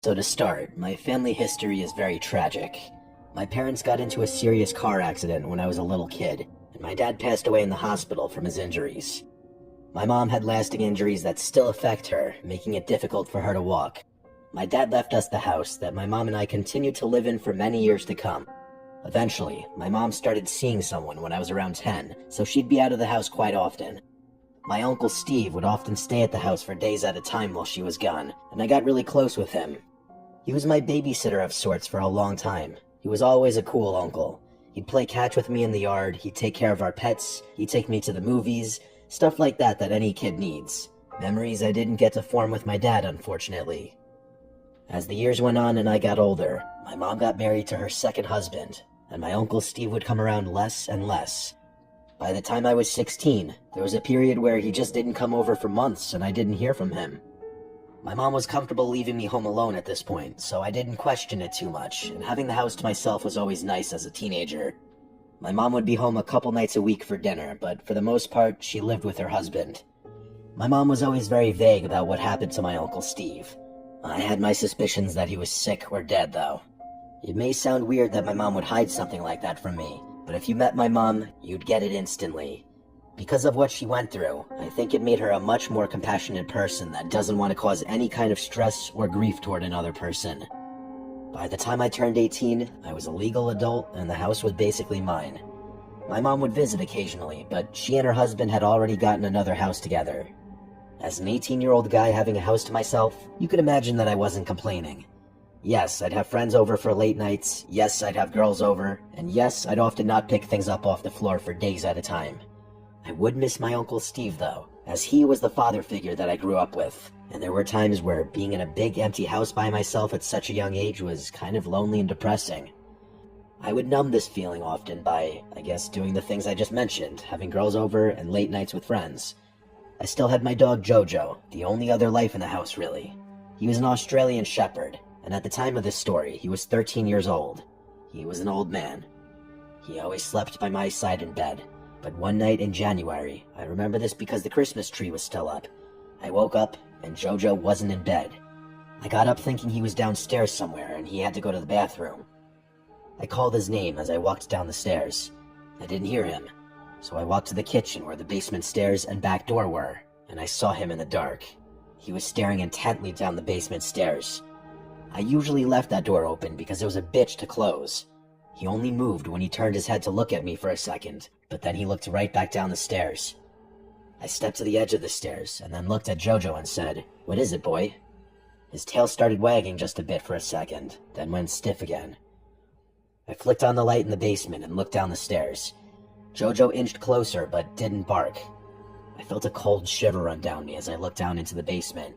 So to start, my family history is very tragic. My parents got into a serious car accident when I was a little kid, and my dad passed away in the hospital from his injuries. My mom had lasting injuries that still affect her, making it difficult for her to walk. My dad left us the house that my mom and I continued to live in for many years to come. Eventually, my mom started seeing someone when I was around 10, so she'd be out of the house quite often. My uncle Steve would often stay at the house for days at a time while she was gone, and I got really close with him. He was my babysitter of sorts for a long time. He was always a cool uncle. He'd play catch with me in the yard, he'd take care of our pets, he'd take me to the movies, stuff like that any kid needs. Memories I didn't get to form with my dad, unfortunately. As the years went on and I got older, my mom got married to her second husband, and my uncle Steve would come around less and less. By the time I was 16, there was a period where he just didn't come over for months and I didn't hear from him. My mom was comfortable leaving me home alone at this point, so I didn't question it too much, and having the house to myself was always nice as a teenager. My mom would be home a couple nights a week for dinner, but for the most part, she lived with her husband. My mom was always very vague about what happened to my Uncle Steve. I had my suspicions that he was sick or dead, though. It may sound weird that my mom would hide something like that from me, but if you met my mom, you'd get it instantly. Because of what she went through, I think it made her a much more compassionate person that doesn't want to cause any kind of stress or grief toward another person. By the time I turned 18, I was a legal adult and the house was basically mine. My mom would visit occasionally, but she and her husband had already gotten another house together. As an 18-year-old guy having a house to myself, you could imagine that I wasn't complaining. Yes, I'd have friends over for late nights, yes, I'd have girls over, and yes, I'd often not pick things up off the floor for days at a time. I would miss my Uncle Steve, though, as he was the father figure that I grew up with, and there were times where being in a big empty house by myself at such a young age was kind of lonely and depressing. I would numb this feeling often by, I guess, doing the things I just mentioned, having girls over and late nights with friends. I still had my dog Jojo, the only other life in the house, really. He was an Australian Shepherd, and at the time of this story, he was 13 years old. He was an old man. He always slept by my side in bed. But one night in January, I remember this because the Christmas tree was still up. I woke up, and Jojo wasn't in bed. I got up thinking he was downstairs somewhere, and he had to go to the bathroom. I called his name as I walked down the stairs. I didn't hear him, so I walked to the kitchen where the basement stairs and back door were, and I saw him in the dark. He was staring intently down the basement stairs. I usually left that door open because it was a bitch to close. He only moved when he turned his head to look at me for a second, but then he looked right back down the stairs. I stepped to the edge of the stairs, and then looked at Jojo and said, "What is it, boy?" His tail started wagging just a bit for a second, then went stiff again. I flicked on the light in the basement and looked down the stairs. Jojo inched closer, but didn't bark. I felt a cold shiver run down me as I looked down into the basement.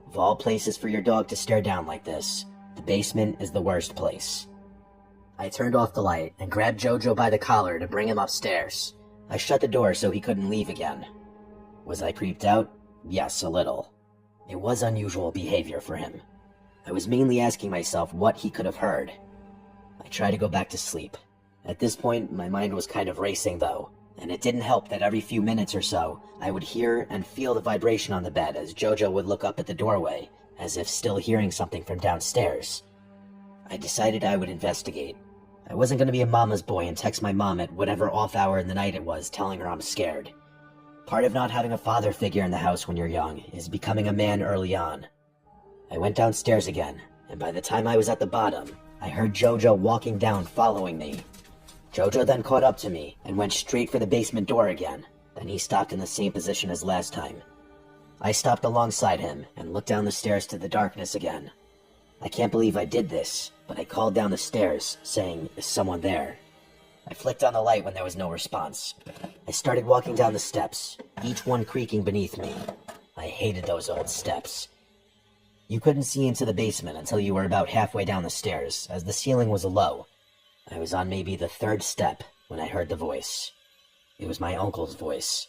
Of all places for your dog to stare down like this, the basement is the worst place. I turned off the light and grabbed Jojo by the collar to bring him upstairs. I shut the door so he couldn't leave again. Was I creeped out? Yes, a little. It was unusual behavior for him. I was mainly asking myself what he could have heard. I tried to go back to sleep. At this point, my mind was kind of racing though, and it didn't help that every few minutes or so, I would hear and feel the vibration on the bed as Jojo would look up at the doorway, as if still hearing something from downstairs. I decided I would investigate. I wasn't going to be a mama's boy and text my mom at whatever off hour in the night it was, telling her I'm scared. Part of not having a father figure in the house when you're young is becoming a man early on. I went downstairs again, and by the time I was at the bottom, I heard Jojo walking down following me. Jojo then caught up to me and went straight for the basement door again. Then he stopped in the same position as last time. I stopped alongside him and looked down the stairs to the darkness again. I can't believe I did this, but I called down the stairs, saying, "Is someone there?" I flicked on the light when there was no response. I started walking down the steps, each one creaking beneath me. I hated those old steps. You couldn't see into the basement until you were about halfway down the stairs, as the ceiling was low. I was on maybe the third step when I heard the voice. It was my uncle's voice.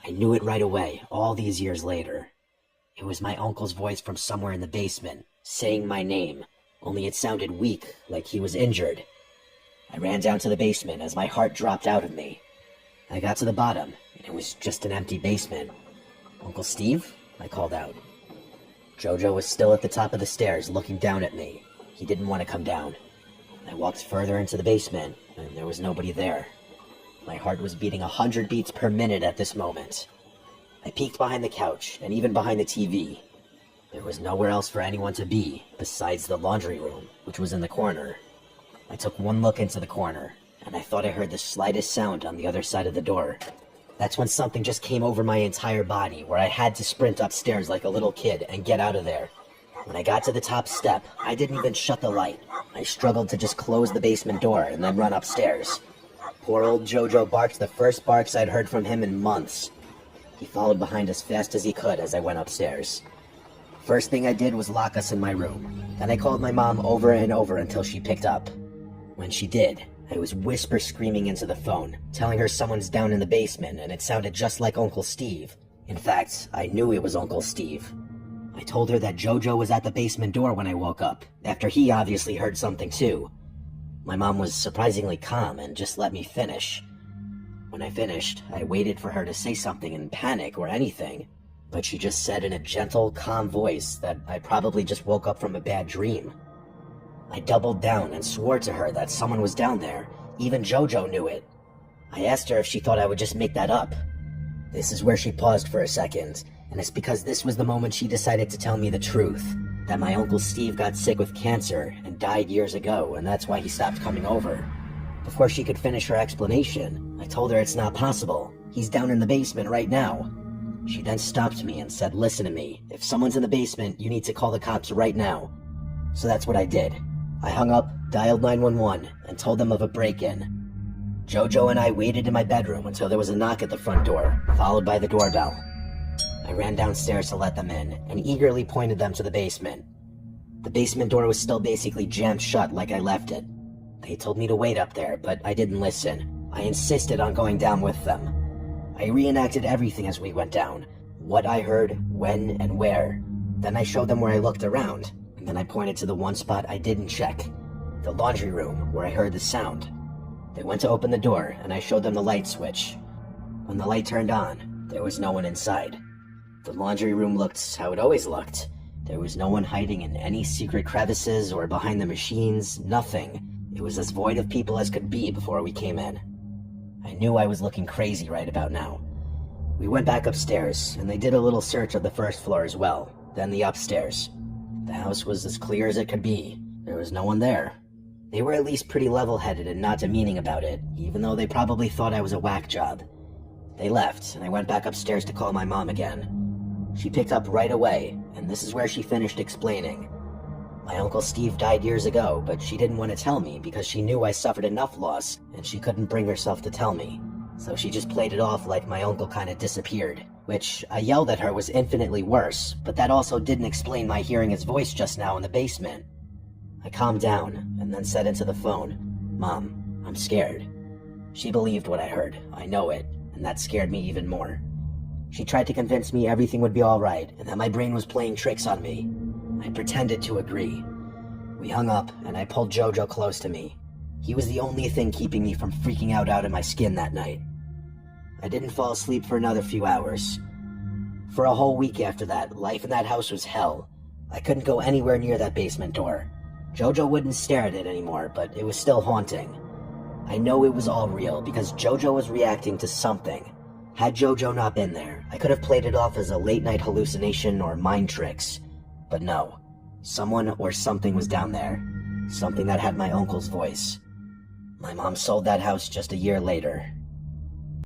I knew it right away, all these years later. It was my uncle's voice from somewhere in the basement, saying my name, only it sounded weak, like he was injured. I ran down to the basement as my heart dropped out of me. I got to the bottom, and it was just an empty basement. "Uncle Steve?" I called out. Jojo was still at the top of the stairs looking down at me. He didn't want to come down. I walked further into the basement, and there was nobody there. My heart was beating 100 beats per minute at this moment. I peeked behind the couch, and even behind the TV. There was nowhere else for anyone to be, besides the laundry room, which was in the corner. I took one look into the corner, and I thought I heard the slightest sound on the other side of the door. That's when something just came over my entire body, where I had to sprint upstairs like a little kid and get out of there. When I got to the top step, I didn't even shut the light. I struggled to just close the basement door and then run upstairs. Poor old Jojo barked the first barks I'd heard from him in months. He followed behind as fast as he could as I went upstairs. First thing I did was lock us in my room. Then I called my mom over and over until she picked up. When she did, I was whisper screaming into the phone, telling her someone's down in the basement, and it sounded just like Uncle Steve. In fact, I knew it was Uncle Steve. I told her that Jojo was at the basement door when I woke up, after he obviously heard something too. My mom was surprisingly calm and just let me finish. When I finished, I waited for her to say something in panic or anything, but she just said in a gentle, calm voice that I probably just woke up from a bad dream. I doubled down and swore to her that someone was down there. Even Jojo knew it. I asked her if she thought I would just make that up. This is where she paused for a second, and it's because this was the moment she decided to tell me the truth, that my Uncle Steve got sick with cancer and died years ago, and that's why he stopped coming over. Before she could finish her explanation, I told her it's not possible. He's down in the basement right now. She then stopped me and said, "Listen to me. If someone's in the basement, you need to call the cops right now." So that's what I did. I hung up, dialed 911, and told them of a break-in. Jojo and I waited in my bedroom until there was a knock at the front door, followed by the doorbell. I ran downstairs to let them in, and eagerly pointed them to the basement. The basement door was still basically jammed shut like I left it. They told me to wait up there, but I didn't listen. I insisted on going down with them. I reenacted everything as we went down, what I heard, when, and where. Then I showed them where I looked around, and then I pointed to the one spot I didn't check, the laundry room, where I heard the sound. They went to open the door, and I showed them the light switch. When the light turned on, there was no one inside. The laundry room looked how it always looked. There was no one hiding in any secret crevices or behind the machines, nothing. It was as void of people as could be before we came in. I knew I was looking crazy right about now. We went back upstairs, and they did a little search of the first floor as well, then the upstairs. The house was as clear as it could be. There was no one there. They were at least pretty level-headed and not demeaning about it, even though they probably thought I was a whack job. They left, and I went back upstairs to call my mom again. She picked up right away, and this is where she finished explaining. My Uncle Steve died years ago, but she didn't want to tell me because she knew I suffered enough loss, and she couldn't bring herself to tell me. So she just played it off like my uncle kinda disappeared, which I yelled at her was infinitely worse, but that also didn't explain my hearing his voice just now in the basement. I calmed down, and then said into the phone, "Mom, I'm scared." She believed what I heard, I know it, and that scared me even more. She tried to convince me everything would be alright, and that my brain was playing tricks on me. I pretended to agree. We hung up, and I pulled Jojo close to me. He was the only thing keeping me from freaking out of my skin that night. I didn't fall asleep for another few hours. For a whole week after that, life in that house was hell. I couldn't go anywhere near that basement door. Jojo wouldn't stare at it anymore, but it was still haunting. I know it was all real because Jojo was reacting to something. Had Jojo not been there, I could have played it off as a late-night hallucination or mind tricks. But no, someone or something was down there. Something that had my uncle's voice. My mom sold that house just a year later,